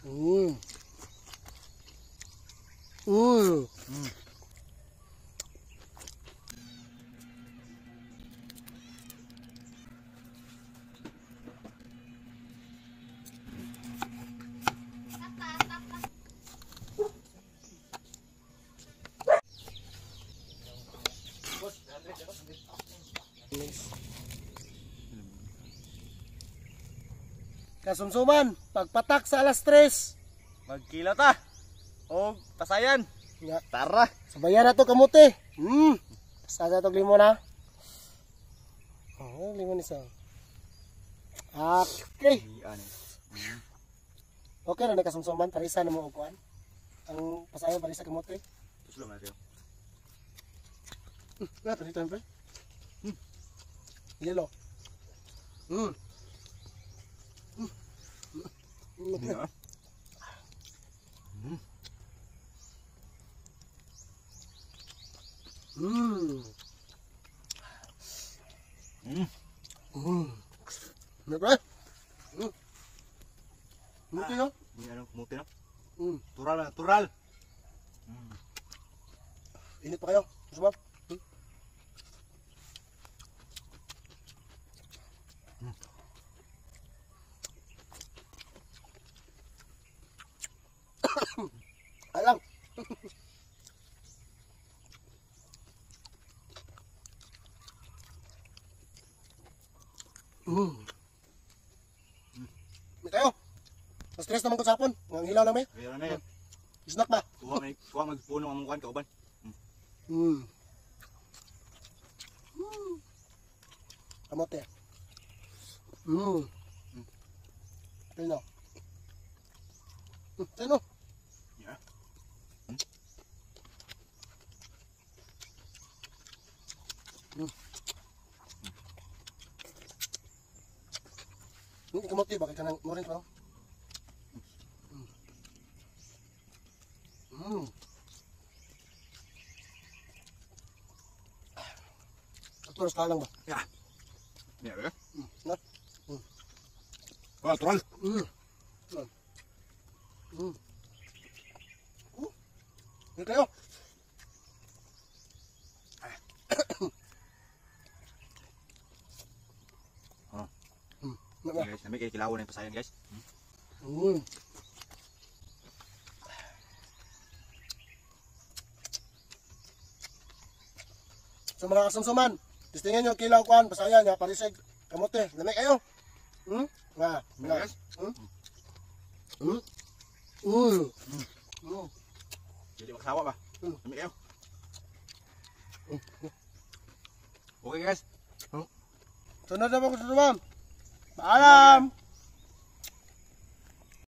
Mm. Mm. Kasumsuman, pagpatak sa alas 3. Magkilaw ta. O pasayan. Nga. Tara. Sabayan na to kamuti. Sasa to limon ha. Oh, limon isa. Okay. Okay na kasumsuman, parisa na mo ukuan. Ang pasayan parisa kamuti. Tuslo na siya. Ito dito pre. Yellow. Yeah. Apa? Muti no? Ini ano kumuti no? Tural. Init pa kayo. Subab. Alang. May kayo. Stress naman ko sa hapon. Ang hilaw na may. Hilaw na yan. Snack ba? Kuha magpuno ang mungkuhan kauban. Kamote. Tino. Tino. Yeah. Kamote bakit ka nang morin pa? Terus kalang ba? Ya. Ya, ya. Nah. Wah, troll. Ini kayo. Guys, kami kayak kilawin yung pasayan, guys. So mga kasumsuman, testingin nyo kilaw kuhan, pasayan nga, parisig, kamote, lamig kayo. Nga, Guys. Jadi maksawa ba? Kami kayo. Okay, guys. Sunod na po kasumsuman. Paalam!